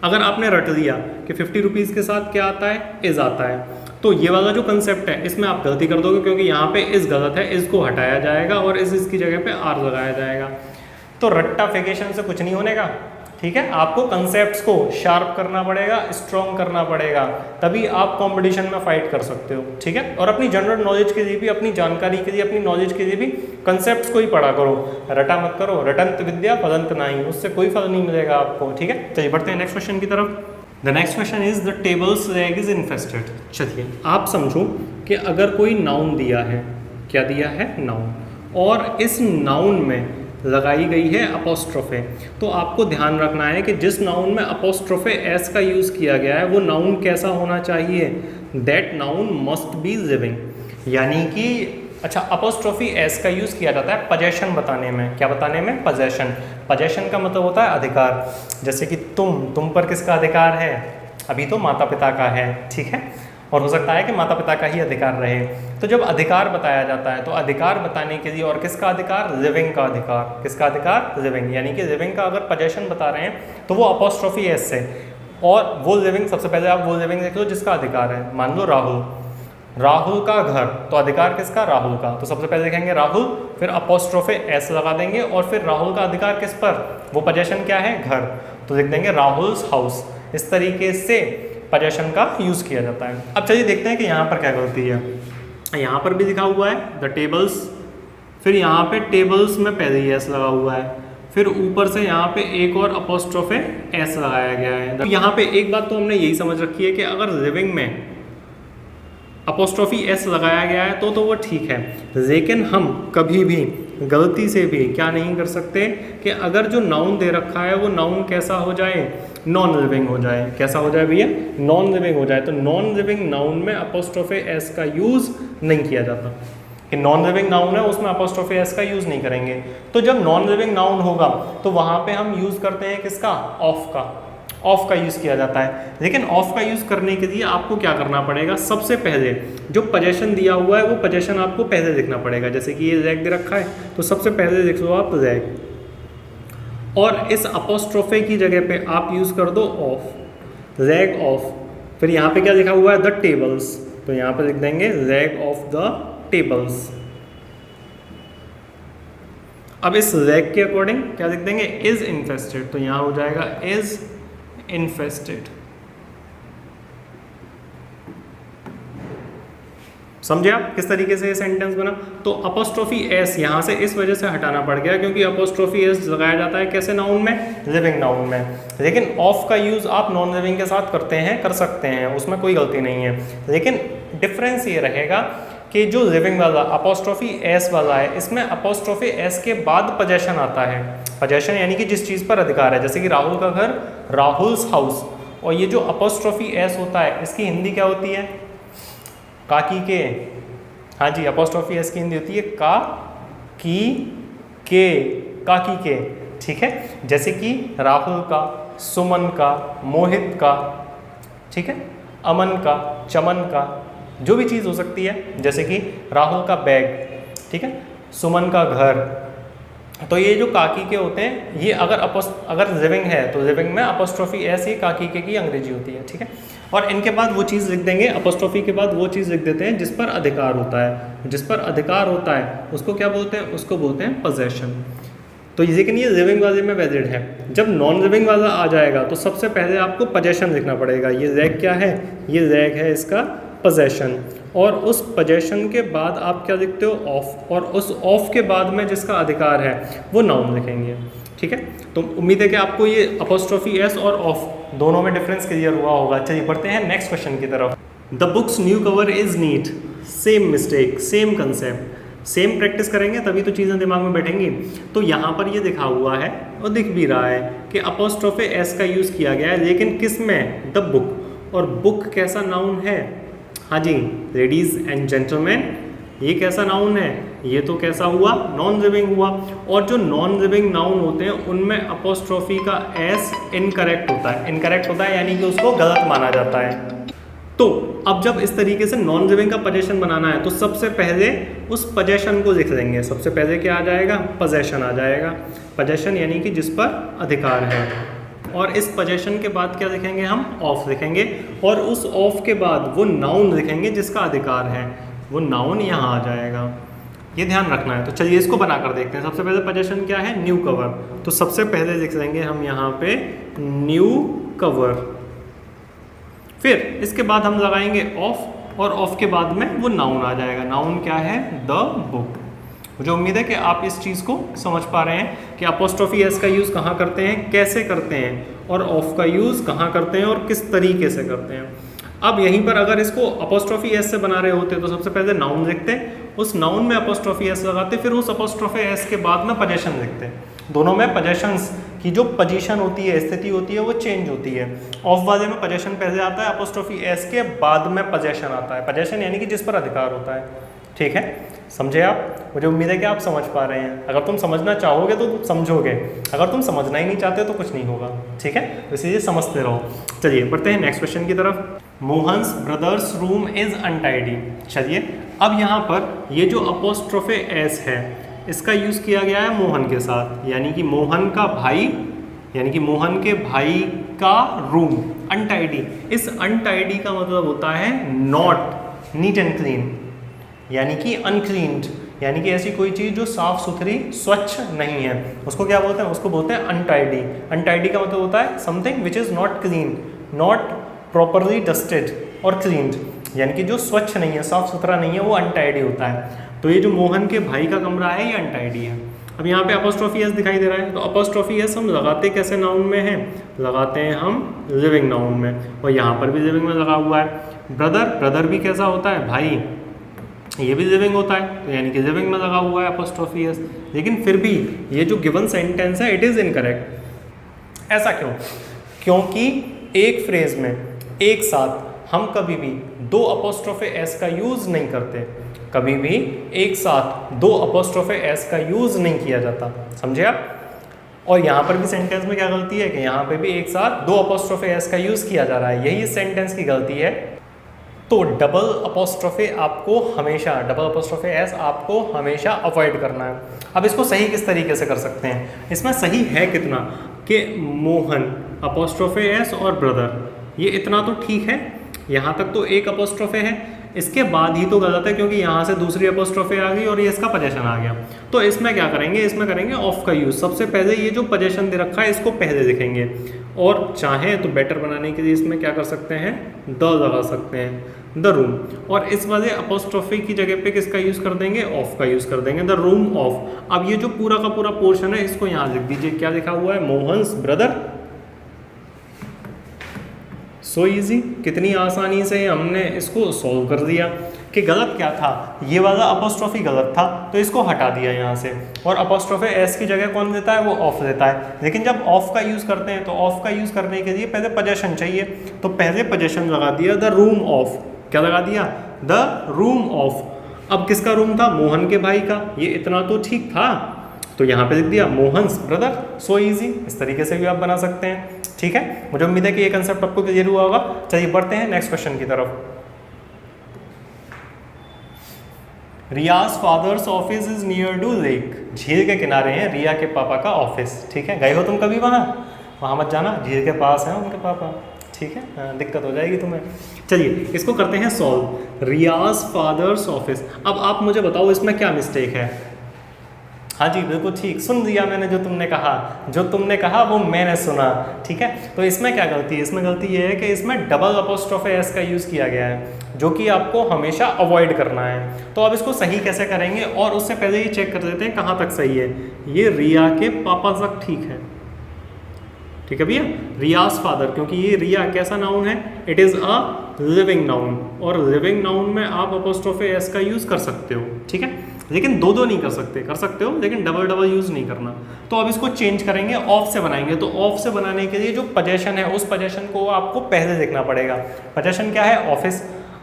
Speaker 1: अगर आपने रट दिया कि 50 रुपीज़ के साथ क्या आता है? इज़ आता है, तो ये वाला जो कंसेप्ट है इसमें आप गलती कर दोगे, क्योंकि यहाँ पे इज़ गलत है, इज़ को हटाया जाएगा और इसकी जगह पे आर लगाया जाएगा। तो रट्टाफिकेशन से कुछ नहीं होने का, ठीक है। आपको कंसेप्ट्स को शार्प करना पड़ेगा, स्ट्रॉन्ग करना पड़ेगा, तभी आप कंपटीशन में फाइट कर सकते हो, ठीक है। और अपनी जनरल नॉलेज के लिए भी, अपनी जानकारी के लिए, अपनी नॉलेज के लिए भी कंसेप्ट्स को ही पढ़ा करो, रटा मत करो। रटंत विद्या फलंत नहीं, उससे कोई फल नहीं मिलेगा आपको, ठीक है। चलिए बढ़ते हैं नेक्स्ट क्वेश्चन की तरफ। The next question is the tables rag is infested. चलिए आप समझो कि अगर कोई नाउन दिया है, क्या दिया है? नाउन, और इस नाउन में लगाई गई है अपोस्ट्रोफे, तो आपको ध्यान रखना है कि जिस नाउन में अपोस्ट्रोफे एस का यूज़ किया गया है वो नाउन कैसा होना चाहिए? That noun must be living, यानी कि अच्छा, अपोस्ट्रोफी एस का यूज़ किया जाता है पजेशन बताने में। क्या बताने में? पजेशन। पजेशन का मतलब होता है अधिकार। जैसे कि तुम पर किसका अधिकार है? अभी तो माता पिता का है, ठीक है, और हो सकता है कि माता पिता का ही अधिकार रहे। तो जब अधिकार बताया जाता है तो अधिकार बताने के लिए, और किसका अधिकार? लिविंग का अधिकार। किसका अधिकार? लिविंग, यानी कि लिविंग का अगर पजेशन बता रहे हैं तो वो अपोस्ट्रोफी एस से, और वो लिविंग, सबसे पहले आप वो लिविंग देख लो जिसका अधिकार है। मान लो राहुल का घर, तो अधिकार किसका? राहुल का। तो सबसे पहले देखेंगे राहुल, फिर अपोस्ट्रोफे एस लगा देंगे, और फिर राहुल का अधिकार किस पर? वो पजेशन क्या है? घर, तो लिख देंगे राहुल्स हाउस। इस तरीके से पजेशन का यूज़ किया जाता है। अब चलिए देखते हैं कि यहाँ पर क्या गलती है। यहाँ पर भी लिखा हुआ है द टेबल्स, फिर यहाँ पे टेबल्स में पहले ही एस लगा हुआ है, फिर ऊपर से यहाँ पे एक और अपोस्ट्रोफे एस लगाया गया है। तो यहाँ पे एक बात तो हमने यही समझ रखी है कि अगर लिविंग में अपोस्ट्रोफी एस लगाया गया है तो वो ठीक है, लेकिन हम कभी भी गलती से भी क्या नहीं कर सकते कि अगर जो नाउन दे रखा है वो नाउन कैसा हो जाए? नॉन लिविंग हो जाए। कैसा हो जाए भैया? नॉन लिविंग हो जाए। तो नॉन लिविंग नाउन में अपोस्ट्रोफे एस का यूज़ नहीं किया जाता। कि नॉन लिविंग नाउन है उसमें अपोस्ट्रोफे एस का यूज़ नहीं करेंगे। तो जब नॉन लिविंग नाउन होगा तो वहाँ पे हम यूज़ करते हैं किसका? ऑफ का। ऑफ का यूज़ किया जाता है। लेकिन ऑफ का यूज़ करने के लिए आपको क्या करना पड़ेगा? सबसे पहले जो पजेशन दिया हुआ है वो पजेशन आपको पहले लिखना पड़ेगा। जैसे कि ये रैग दे रखा है तो सबसे पहले लिख लो आप रैग, और इस अपोस्ट्रोफे की जगह पे आप यूज़ कर दो ऑफ, रैग ऑफ। फिर यहाँ पे क्या लिखा हुआ है? द टेबल्स, तो यहाँ पे लिख देंगे रैग ऑफ द टेबल्स। अब इस रैग के अकॉर्डिंग क्या लिख देंगे? इज इन्फेस्टेड, तो यहाँ हो जाएगा इज इन्फेस्टेड। समझे आप किस तरीके से ये सेंटेंस बना? तो अपोस्ट्रोफी एस यहाँ से इस वजह से हटाना पड़ गया क्योंकि अपोस्ट्रोफी एस लगाया जाता है कैसे नाउन में? लिविंग नाउन में। लेकिन ऑफ का यूज़ आप नॉन लिविंग के साथ करते हैं, कर सकते हैं, उसमें कोई गलती नहीं है। लेकिन डिफरेंस ये रहेगा कि जो लिविंग वाला अपोस्ट्रोफी एस वाला है, इसमें अपोस्ट्रोफी एस के बाद पोजेशन आता है। पोजेशन यानी कि जिस चीज़ पर अधिकार है, जैसे कि राहुल का घर, राहुल्स हाउस। और ये जो अपोस्ट्रोफी एस होता है इसकी हिंदी क्या होती है? काकी के। हाँ जी, अपोस्ट्रोफी एस की हिंदी होती है का की के, काकी के। ठीक है, जैसे कि राहुल का, सुमन का, मोहित का, ठीक है, अमन का, चमन का, जो भी चीज़ हो सकती है। जैसे कि राहुल का बैग, ठीक है, सुमन का घर। तो ये जो काकी के होते हैं, ये अगर लिविंग है तो लिविंग में अपोस्ट्रोफी एस, ये काकी के की अंग्रेजी होती है। ठीक है, और इनके बाद वो चीज़ लिख देंगे, अपोस्ट्रोफी के बाद वो चीज़ लिख देते हैं जिस पर अधिकार होता है। जिस पर अधिकार होता है उसको क्या बोलते हैं? उसको बोलते हैं पोजेशन। तो लेकिन ये लिविंग वाले में वैलिड है। जब नॉन लिविंग वाला आ जाएगा तो सबसे पहले आपको पोजेशन लिखना पड़ेगा। ये लैग क्या है? ये लैग है इसका पोजेशन। और उस पोजेशन के बाद आप क्या लिखते हो? ऑफ। और उस ऑफ के बाद में जिसका अधिकार है वो नाउन लिखेंगे। ठीक है, तो उम्मीद है कि आपको ये अपोस्ट्रोफी एस और ऑफ दोनों में डिफरेंस क्लियर हुआ होगा। चलिए बढ़ते हैं नेक्स्ट क्वेश्चन की तरफ। The books new cover is neat, same mistake, same concept. Same practice करेंगे तभी तो चीज़ें दिमाग में बैठेंगी। तो यहाँ पर ये दिखा हुआ है और दिख भी रहा है कि अपोस्ट्रोफी एस का यूज़ किया गया है, लेकिन किस में? The book. और बुक कैसा नाउन है? हाँ जी, लेडीज़ एंड जेंटलमैन, ये कैसा नाउन है? ये तो कैसा हुआ? नॉन लिविंग हुआ। और जो नॉन लिविंग नाउन होते हैं उनमें अपोस्ट्रोफी का एस इनकरेक्ट होता है। इनकरेक्ट होता है यानी कि उसको गलत माना जाता है। तो अब जब इस तरीके से नॉन लिविंग का पोजेशन बनाना है तो सबसे पहले उस पोजेशन को लिख देंगे। सबसे पहले क्या आ जाएगा? पोजेशन आ जाएगा। पोजेशन यानी कि जिस पर अधिकार है। और इस पोजेशन के बाद क्या लिखेंगे? हम ऑफ लिखेंगे। और उस ऑफ के बाद वो नाउन लिखेंगे जिसका अधिकार है। वो नाउन यहाँ आ जाएगा, ये ध्यान रखना है। तो चलिए इसको बनाकर देखते हैं। सबसे पहले पोजेशन क्या है? New cover. तो सबसे पहले लिख देंगे हम यहाँ पे न्यू कवर। फिर इसके बाद हम लगाएंगे ऑफ, और ऑफ के बाद में वो नाउन आ जाएगा। नाउन क्या है? The book. मुझे उम्मीद है कि आप इस चीज़ को समझ पा रहे हैं कि अपोस्ट्रोफी एस का यूज़ कहाँ करते हैं, कैसे करते हैं, और ऑफ का यूज़ कहाँ करते हैं और किस तरीके से करते हैं। अब यहीं पर अगर इसको अपोस्ट्रोफी एस से बना रहे होते तो सबसे पहले नाउन लिखते, उस नाउन में अपोस्ट्रोफी एस लगाते, फिर उस अपोस्ट्रोफी एस के बाद में पोजेशन लिखते। दोनों में पोजेशंस की जो पोजीशन होती है, स्थिति होती है, वो चेंज होती है। ऑफ वाले में पोजेशन पहले आता है, अपोस्ट्रोफी एस के बाद में पोजेशन आता है। पोजेशन यानी कि जिस पर अधिकार होता है। ठीक है, समझे आप? मुझे उम्मीद है कि आप समझ पा रहे हैं। अगर तुम समझना चाहोगे तो तुम समझोगे, अगर तुम समझना ही नहीं चाहते तो कुछ नहीं होगा। ठीक है, तो इसलिए समझते रहो। चलिए बढ़ते हैं नेक्स्ट क्वेश्चन की तरफ। Mohan's brothers room is untidy. चलिए अब यहाँ पर ये जो अपोस्ट्रोफे एस है इसका यूज़ किया गया है मोहन के साथ, यानी कि मोहन का भाई, यानी कि मोहन के भाई का रूम अनटाइडी। इस अनटाइडी का मतलब होता है नॉट नीट एंड क्लीन, यानी कि अनक्लीन्ड, यानी कि ऐसी कोई चीज़ जो साफ सुथरी स्वच्छ नहीं है, उसको क्या बोलते हैं? उसको बोलते हैं अनटाइडी। अनटाइडी का मतलब होता है something which is not clean, not properly dusted और क्लीन्ड, यानी कि जो स्वच्छ नहीं है, साफ सुथरा नहीं है, वो अनटाइडी होता है। तो ये जो मोहन के भाई का कमरा है ये अनटाइडी है। अब यहाँ पे अपोस्ट्रोफी एस दिखाई दे रहा है, तो अपोस्ट्रोफी एस हम लगाते कैसे नाउन में हैं? लगाते हैं हम लिविंग नाउन में, और यहाँ पर भी लिविंग में लगा हुआ है। ब्रदर, ब्रदर भी कैसा होता है? भाई, ये भी लिविंग होता है, तो यानी कि लिविंग में लगा हुआ है अपोस्ट्रोफी एस। लेकिन फिर भी ये जो गिवन सेंटेंस है इट इज़ इनकरेक्ट। ऐसा क्यों? क्योंकि एक फ्रेज में एक साथ हम कभी भी दो अपोस्ट्रोफे एस का यूज़ नहीं करते। कभी भी एक साथ दो अपोस्ट्रोफे एस का यूज़ नहीं किया जाता। समझे आप? और यहाँ पर भी सेंटेंस में क्या गलती है कि यहाँ पे भी एक साथ दो अपोस्ट्रोफे एस का यूज़ किया जा रहा है, यही इस सेंटेंस की गलती है। तो डबल अपोस्ट्रोफे आपको हमेशा, डबल अपोस्ट्रोफे एस आपको हमेशा अवॉइड करना है। अब इसको सही किस तरीके से कर सकते हैं? इसमें सही है कितना कि मोहन अपोस्ट्रोफे एस और ब्रदर, ये इतना तो ठीक है, यहाँ तक तो एक अपोस्ट्रोफे है। इसके बाद ही तो गलत है, क्योंकि यहाँ से दूसरी अपोस्ट्रोफी आ गई और ये इसका पोजेशन आ गया। तो इसमें क्या करेंगे, इसमें करेंगे ऑफ का यूज़। सबसे पहले ये जो पोजेशन दे रखा है इसको पहले लिखेंगे, और चाहें तो बेटर बनाने के लिए इसमें क्या कर सकते हैं, द लगा सकते हैं, द रूम। और इस वाले अपोस्ट्रोफी की जगह पे किसका यूज़ कर देंगे, ऑफ का यूज़ कर देंगे, द रूम ऑफ। अब ये जो पूरा का पूरा पोर्शन है इसको यहाँ लिख दीजिए, क्या लिखा हुआ है, मोहन्स ब्रदर। सो इजी, कितनी आसानी से हमने इसको सॉल्व कर दिया। कि गलत क्या था, ये वाला अपोस्ट्रोफी गलत था तो इसको हटा दिया यहाँ से, और अपोस्ट्रोफी एस की जगह कौन देता है, वो ऑफ देता है। लेकिन जब ऑफ का यूज़ करते हैं तो ऑफ का यूज़ करने के लिए पहले पोजेशन चाहिए, तो पहले पोजेशन लगा दिया द रूम ऑफ। क्या लगा दिया, द रूम ऑफ। अब किसका रूम था, मोहन के भाई का, ये इतना तो ठीक था, तो यहाँ पे लिख दिया मोहन्स ब्रदर। सो इजी, इस तरीके से भी आप बना सकते हैं। ठीक है, मुझे उम्मीद है कि ये कंसेप्ट आपको क्लियर हुआ होगा। चलिए बढ़ते हैं नेक्स्ट क्वेश्चन की तरफ। Riyaz father's office is near to lake. झील के किनारे हैं रिया के पापा का ऑफिस। ठीक है, गए हो तुम कभी वहाँ मत जाना, झील के पास है उनके पापा। ठीक है, दिक्कत हो जाएगी तुम्हें। चलिए इसको करते हैं सॉल्व। रियाज फादर्स ऑफिस। अब आप मुझे बताओ इसमें क्या मिस्टेक है। हाँ जी बिल्कुल ठीक, सुन लिया मैंने जो तुमने कहा वो मैंने सुना। ठीक है, तो इसमें क्या गलती है, इसमें गलती ये है कि इसमें डबल अपोस्ट्रोफी एस का यूज़ किया गया है, जो कि आपको हमेशा अवॉइड करना है। तो अब इसको सही कैसे करेंगे, और उससे पहले ये चेक कर लेते हैं कहाँ तक सही है। ये रिया के पापा तक ठीक है, ठीक है भैया, रियाज फादर, क्योंकि ये रिया कैसा नाउन है, it is a living noun, और लिविंग नाउन में आप अपोस्ट्रोफी एस का यूज़ कर सकते हो। ठीक है, लेकिन दो नहीं कर सकते हो, लेकिन डबल यूज़ नहीं करना। तो अब इसको चेंज करेंगे, ऑफ से बनाएंगे। तो ऑफ से बनाने के लिए जो पोजेशन है उस पोजेशन को आपको पहले देखना पड़ेगा। पोजेशन क्या है, ऑफिस।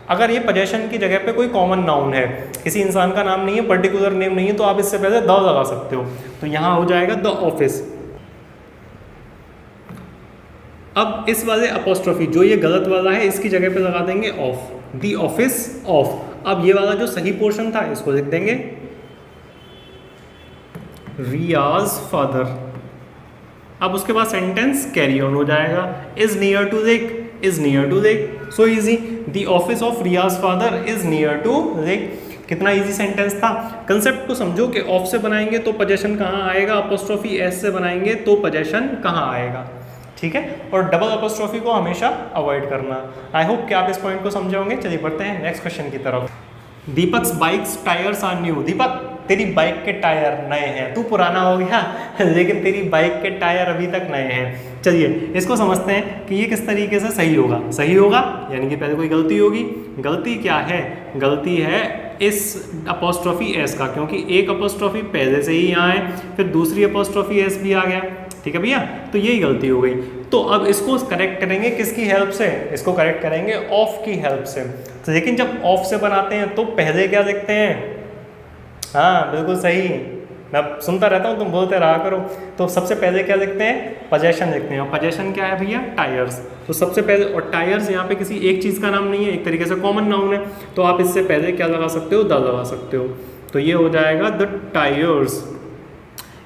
Speaker 1: अगर ये पोजेशन की जगह पे कोई कॉमन नाउन है, किसी इंसान का नाम नहीं है, पर्टिकुलर नेम नहीं है, तो आप इससे पहले द लगा सकते हो। तो यहाँ हो जाएगा द ऑफिस। अब इस वाले अपोस्ट्रोफी जो ये गलत वाला है इसकी जगह पे लगा देंगे ऑफ, द ऑफिस ऑफ। अब ये वाला जो सही पोर्शन था इसको लिख देंगे रियाज फादर। अब उसके बाद सेंटेंस कैरी ऑन हो जाएगा, is near to lake, is near to lake. So easy, the office of Riaz father is near to lake. कितना इजी सेंटेंस था। कंसेप्ट को समझो कि ऑफ से बनाएंगे तो पोजेशन कहाँ आएगा, अपोस्ट्रोफी एस से बनाएंगे तो पोजेशन कहाँ आएगा। ठीक है, और डबल अपोस्ट्रोफी को हमेशा अवॉइड करना। आई होप कि आप इस पॉइंट को समझे होंगे। चलिए बढ़ते हैं नेक्स्ट क्वेश्चन की तरफ। दीपक्स बाइक्स टायर्स आर न्यू। दीपक तेरी बाइक के टायर नए हैं, तू पुराना हो गया लेकिन तेरी बाइक के टायर अभी तक नए हैं। चलिए इसको समझते हैं कि ये किस तरीके से सही होगा। सही होगा यानी कि पहले कोई गलती होगी। गलती क्या है, गलती है इस अपोस्ट्रोफी एस का, क्योंकि एक अपोस्ट्रोफी पहले से ही यहाँ है, फिर दूसरी अपोस्ट्रोफी एस भी आ गया। ठीक है भैया, तो यही गलती हो गई। तो अब इसको करेक्ट करेंगे किसकी हेल्प से, इसको करेक्ट करेंगे ऑफ की हेल्प से। तो लेकिन जब ऑफ से बनाते हैं तो पहले क्या लिखते हैं, हाँ बिल्कुल सही, मैं सुनता रहता हूँ, तुम बोलते रहा करो। तो सबसे पहले क्या लिखते हैं, पोजेशन लिखते हैं। और पोजेशन क्या है भैया, टायर्स। तो सबसे पहले, और टायर्स यहाँ पे किसी एक चीज़ का नाम नहीं है, एक तरीके से कॉमन नाउन है, तो आप इससे पहले क्या लगा सकते हो, द लगा सकते हो। तो ये हो जाएगा द टायर्स।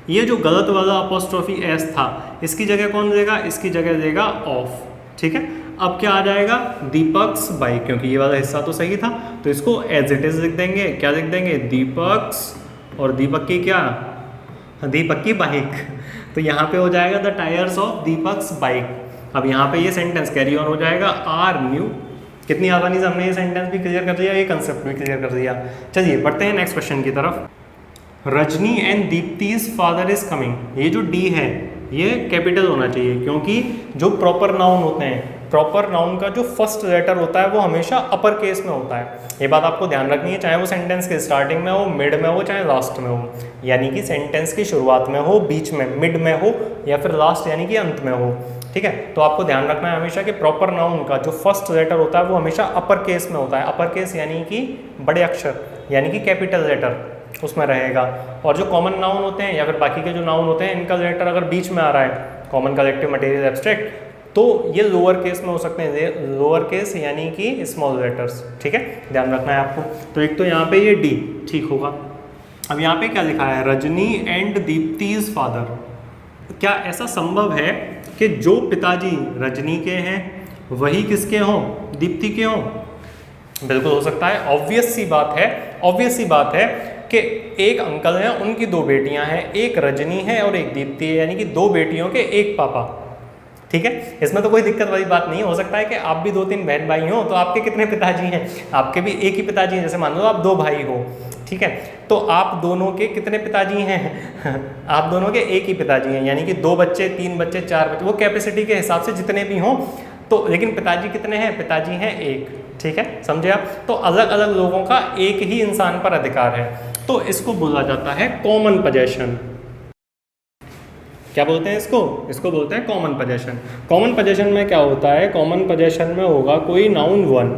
Speaker 1: ये जो गलत वाला अपोस्ट्रोफी एस था इसकी जगह कौन देगा, इसकी जगह देगा ऑफ। ठीक है, अब क्या आ जाएगा, दीपक्स बाइक, क्योंकि ये वाला हिस्सा तो सही था तो इसको एज इट इज लिख देंगे। क्या लिख देंगे, दीपक्स, और दीपक की क्या, दीपक की बाइक। तो यहाँ पे हो जाएगा द टायर्स ऑफ दीपक्स बाइक। अब यहाँ पे ये सेंटेंस कैरी ऑन हो जाएगा, आर न्यू। कितनी आसानी से हमने ये सेंटेंस भी क्लियर कर दिया, ये कंसेप्ट भी क्लियर कर दिया। चलिए बढ़ते हैं नेक्स्ट क्वेश्चन की तरफ। Rajni and Deepti's father is coming. ये जो डी है ये कैपिटल होना चाहिए, क्योंकि जो प्रॉपर नाउन होते हैं, प्रॉपर नाउन का जो फर्स्ट लेटर होता है वो हमेशा अपर केस में होता है। ये बात आपको ध्यान रखनी है, चाहे वो सेंटेंस के स्टार्टिंग में हो, मिड में हो, चाहे लास्ट में हो। यानी कि सेंटेंस की शुरुआत में हो, बीच में, मिड में हो, या फिर लास्ट यानी कि अंत में हो। ठीक है, तो आपको ध्यान रखना है हमेशा कि प्रॉपर नाउन का जो फर्स्ट लेटर होता है वो हमेशा अपर केस में होता है। अपर केस यानी कि बड़े अक्षर, यानी कि कैपिटल लेटर उसमें रहेगा। और जो कॉमन नाउन होते हैं या फिर बाकी के जो नाउन होते हैं, इनका लेटर अगर बीच में आ रहा है, कॉमन, कलेक्टिव, मटेरियल, एब्स्ट्रैक्ट, तो ये लोअर केस में हो सकते हैं। लोअर केस यानी कि स्मॉल लेटर्स। ठीक है, ध्यान रखना है आपको। तो एक तो यहाँ पे ये डी ठीक होगा। अब यहाँ पे क्या लिखा है, रजनी एंड दीप्ति's फादर। क्या ऐसा संभव है कि जो पिताजी रजनी के हैं वही किसके हों, दीप्ति के हों? बिल्कुल हो सकता है, ऑब्वियस सी बात है कि एक अंकल हैं, उनकी दो बेटियां हैं, एक रजनी है और एक दीप्ति है, यानी कि दो बेटियों के एक पापा। ठीक है, इसमें तो कोई दिक्कत वाली बात नहीं है। हो सकता है कि आप भी 2-3 बहन भाई हो, तो आपके कितने पिताजी हैं, आपके भी एक ही पिताजी हैं। जैसे मान लो आप 2 भाई हो, ठीक है, तो आप दोनों के कितने पिताजी हैं आप दोनों के एक ही पिताजी हैं, यानी कि 2 बच्चे, 3 बच्चे, 4 बच्चे, वो कैपेसिटी के हिसाब से जितने भी हों। तो लेकिन पिताजी कितने हैं, पिताजी हैं एक। ठीक है, समझे आप। तो अलग अलग लोगों का एक ही इंसान पर अधिकार है, तो इसको बोला जाता है कॉमन पोजेशन। क्या बोलते हैं इसको बोलते हैं कॉमन पोजेशन। कॉमन पोजेशन में क्या होता है, कॉमन पोजेशन में होगा कोई नाउन 1,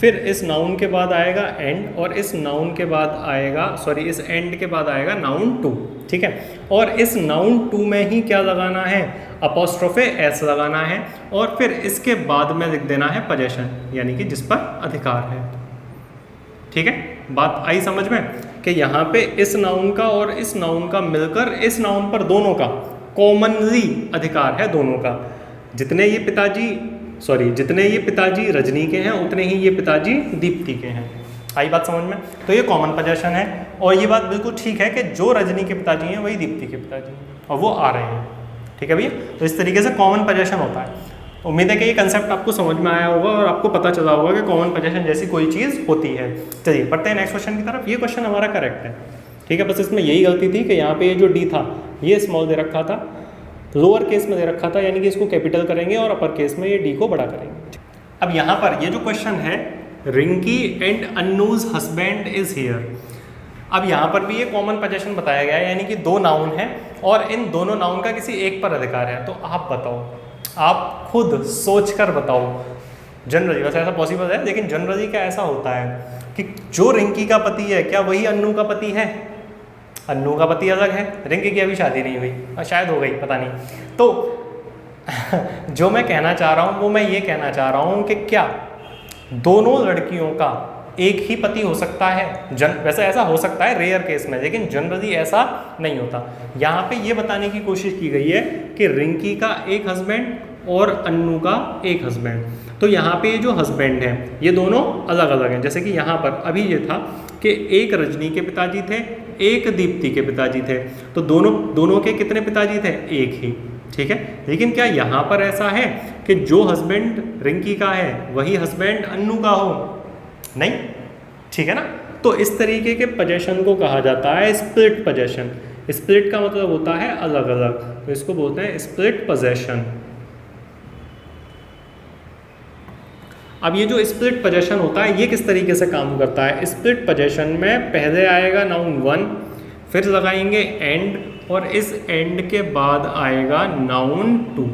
Speaker 1: फिर इस नाउन के बाद आएगा एंड, और इस नाउन के बाद आएगा, इस एंड के बाद आएगा नाउन 2। ठीक है, और इस नाउन 2 में ही क्या लगाना है, अपोस्ट्रोफे एस लगाना है, और फिर इसके बाद में लिख देना है पोजेशन, यानी कि जिस पर अधिकार है। ठीक है, बात आई समझ में कि यहाँ पे इस नाउन का और इस नाउन का मिलकर इस नाउन पर दोनों का कॉमनली अधिकार है, दोनों का। जितने ये पिताजी रजनी के हैं, उतने ही ये पिताजी दीप्ति के हैं। आई बात समझ में। तो ये कॉमन पोजेशन है, और ये बात बिल्कुल ठीक है कि जो रजनी के पिताजी हैं वही दीप्ति के पिताजी हैं, और वो आ रहे हैं। ठीक है भैया, तो इस तरीके से कॉमन पोजेशन होता है। उम्मीद है कि ये कंसेप्ट आपको समझ में आया होगा और आपको पता चला होगा कि कॉमन पोजेशन जैसी कोई चीज़ होती है। चलिए पढ़ते हैं नेक्स्ट क्वेश्चन की तरफ। ये क्वेश्चन हमारा करेक्ट है। ठीक है, बस इसमें यही गलती थी कि यहाँ पे ये जो डी था ये स्मॉल दे रखा था, लोअर केस में दे रखा था, यानी कि इसको कैपिटल करेंगे और अपर केस में ये डी को बड़ा करेंगे। अब यहाँ पर ये जो क्वेश्चन है, Rinki and Annu's husband is here. अब यहाँ पर भी ये कॉमन पोजेशन बताया गया है, यानी कि 2 नाउन हैं और इन दोनों नाउन का किसी एक पर अधिकार है। तो आप बताओ, आप खुद सोच कर बताओ। जनरली वैसे ऐसा पॉसिबल है, लेकिन जनरली क्या ऐसा होता है कि जो रिंकी का पति है, क्या वही अन्नू का पति है? अन्नू का पति अलग है, रिंकी की अभी शादी नहीं हुई, और शायद हो गई, पता नहीं। तो जो मैं कहना चाह रहा हूँ वो मैं ये कहना चाह रहा हूँ कि क्या दोनों लड़कियों का एक ही पति हो सकता है? वैसे ऐसा हो सकता है रेयर केस में, लेकिन जनरली ऐसा नहीं होता। यहाँ पे ये बताने की कोशिश की गई है कि रिंकी का एक हस्बैंड और अन्नू का एक हस्बैंड। तो यहाँ पे ये जो हस्बैंड है ये दोनों अलग अलग हैं। जैसे कि यहाँ पर अभी ये था कि एक रजनी के पिताजी थे, एक दीप्ति के पिताजी थे, तो दोनों के कितने पिताजी थे? एक ही। ठीक है, लेकिन क्या यहाँ पर ऐसा है कि जो हस्बैंड रिंकी का है वही हस्बैंड अन्नू का हो? नहीं। ठीक है ना, तो इस तरीके के पोजेशन को कहा जाता है स्प्लिट पोजेशन। स्प्लिट का मतलब होता है अलग अलग, तो इसको बोलते हैं स्प्लिट पोजेशन। अब ये जो स्प्लिट पोजेशन होता है ये किस तरीके से काम करता है? स्प्लिट पोजेशन में पहले आएगा नाउन 1, फिर लगाएंगे एंड, और इस एंड के बाद आएगा नाउन 2।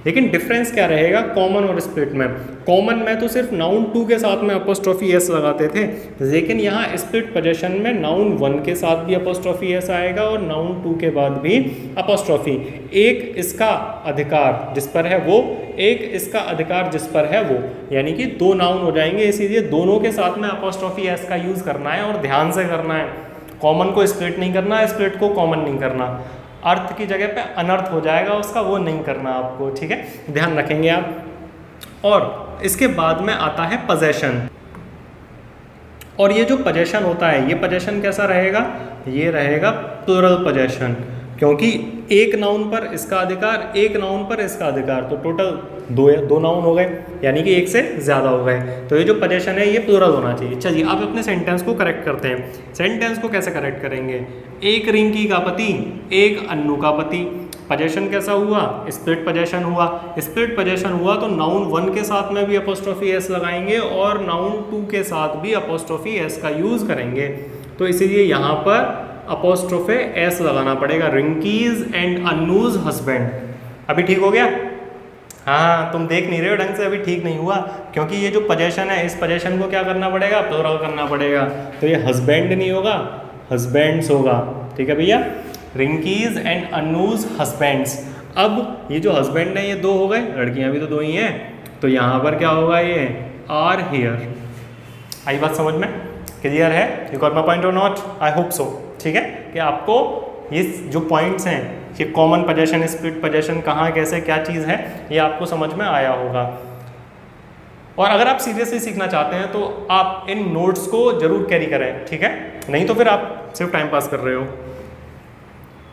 Speaker 1: लेकिन डिफरेंस क्या रहेगा कॉमन और स्प्लिट में? कॉमन में तो सिर्फ नाउन 2 के साथ में अपोस्ट्रोफी एस लगाते थे, लेकिन यहाँ स्प्लिट पोजेशन में नाउन 1 के साथ भी अपोस्ट्रोफी एस आएगा और नाउन 2 के बाद भी अपोस्ट्रोफी। एक इसका अधिकार जिस पर है वो, एक इसका अधिकार जिस पर है वो, यानी कि 2 नाउन हो जाएंगे। इसीलिए दोनों के साथ में अपोस्ट्रोफी एस का यूज़ करना है, और ध्यान से करना है। कॉमन को स्प्लिट नहीं करना है, स्प्लिट को कॉमन नहीं करना। अर्थ की जगह पे अनर्थ हो जाएगा उसका, वो नहीं करना आपको। ठीक है, ध्यान रखेंगे आप। और इसके बाद में आता है पोजेशन। और ये जो पोजेशन होता है, ये पोजेशन कैसा रहेगा? ये रहेगा प्लूरल पोजेशन, क्योंकि एक नाउन पर इसका अधिकार, एक नाउन पर इसका अधिकार, तो टोटल दो नाउन हो गए, यानी कि एक से ज़्यादा हो गए। तो ये जो पोजेशन है ये प्लूरल होना चाहिए। चलिए अब अपने सेंटेंस को करेक्ट करते हैं। सेंटेंस को कैसे करेक्ट करेंगे? एक रिंकी का पति, एक अन्नू का पति। पोजेशन कैसा हुआ? स्प्लिट पोजेशन हुआ। स्प्लिट पोजेशन हुआ तो नाउन 1 के साथ में भी अपोस्ट्रोफी एस लगाएंगे और नाउन 2 के साथ भी अपोस्ट्रोफी एस का यूज़ करेंगे। तो इसीलिए यहाँ पर अपोस्ट्रोफे एस लगाना पड़ेगा, रिंकीज एंड अन्नूज हस्बैंड। अभी ठीक हो गया? हाँ, तुम देख नहीं रहे हो ढंग से, अभी ठीक नहीं हुआ, क्योंकि ये जो पोजेशन है इस पोजेशन को क्या करना पड़ेगा? प्लूरल करना पड़ेगा। तो ये हस्बैंड नहीं होगा, हस्बैंड्स होगा। ठीक है भैया, रिंकीज एंड अन्नूज हस्बैंड्स। अब ये जो हस्बैंड है ये 2 हो गए, लड़कियां भी तो 2 ही हैं, तो यहाँ पर क्या होगा? ये आर हियर। आई बात समझ में? क्लियर है? यू गॉट माय पॉइंट और नॉट? I hope so. ठीक है, कि आपको ये जो पॉइंट्स हैं कि कॉमन पोजेशन, स्प्लिट पोजेशन, कहाँ कैसे क्या चीज़ है, ये आपको समझ में आया होगा। और अगर आप सीरियसली सीखना चाहते हैं तो आप इन नोट्स को जरूर कैरी करें, ठीक है, नहीं तो फिर आप सिर्फ टाइम पास कर रहे हो।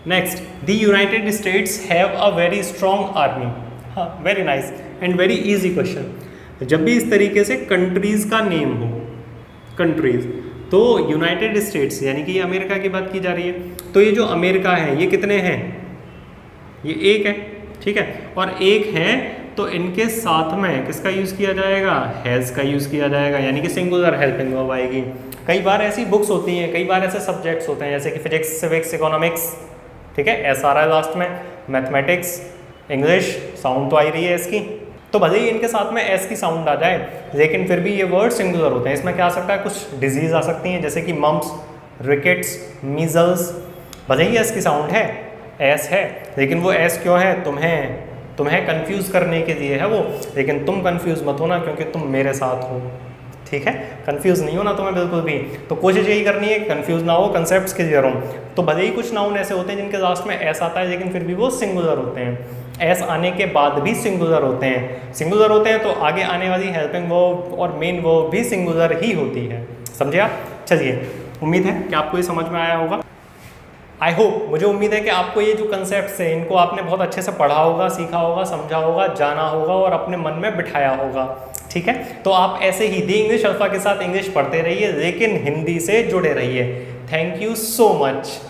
Speaker 1: Next, the United States have a very strong army. हाँ, very nice and very easy question. जब भी इस तरीके से कंट्रीज का नेम हो, कंट्रीज, तो यूनाइटेड स्टेट्स यानी कि ये अमेरिका की बात की जा रही है, तो ये जो अमेरिका है ये कितने हैं, ये एक है, ठीक है, और एक है तो इनके साथ में किसका यूज़ किया जाएगा, हैज़ का यूज़ किया जाएगा, यानी कि सिंगुलर हेल्पिंग वर्ब आएगी। कई बार ऐसी बुक्स होती हैं, कई बार ऐसे सब्जेक्ट्स होते हैं जैसे कि फिजिक्स, सिविक्स, इकोनॉमिक्स, ठीक है, एस आ रहा है लास्ट में, मैथमेटिक्स, इंग्लिश, साउंड तो आ ही रही है इसकी, तो भले ही इनके साथ में एस की साउंड आ जाए लेकिन फिर भी ये वर्ड सिंगुलर होते हैं। इसमें क्या आ सकता है, कुछ डिजीज़ आ सकती हैं जैसे कि मम्स, रिकेट्स, मीजल्स, भले ही एस की साउंड है, एस है, लेकिन वो एस क्यों है, तुम्हें कंफ्यूज करने के लिए है वो, लेकिन तुम कंफ्यूज मत होना क्योंकि तुम मेरे साथ हो, ठीक है, कंफ्यूज नहीं होना तुम्हें बिल्कुल भी। तो कोशिश यही करनी है कंफ्यूज ना हो, कंसेप्ट्स क्लियर हो। तो भले ही कुछ नाउन ऐसे होते हैं जिनके लास्ट में एस आता है लेकिन फिर भी वो सिंगुलर होते हैं, एस आने के बाद भी सिंगुलर होते हैं। सिंगुलर होते हैं तो आगे आने वाली हेल्पिंग वर्ब और मेन वर्ब भी सिंगुलर ही होती है, समझे आप। चलिए, उम्मीद है कि आपको ये समझ में आया होगा। आई होप, मुझे उम्मीद है कि आपको ये जो कंसेप्ट्स हैं इनको आपने बहुत अच्छे से पढ़ा होगा, सीखा होगा, समझा होगा, जाना होगा और अपने मन में बिठाया होगा, ठीक है। तो आप ऐसे ही दी इंग्लिश अल्फा के साथ इंग्लिश पढ़ते रहिए लेकिन हिंदी से जुड़े रहिए। Thank you so much.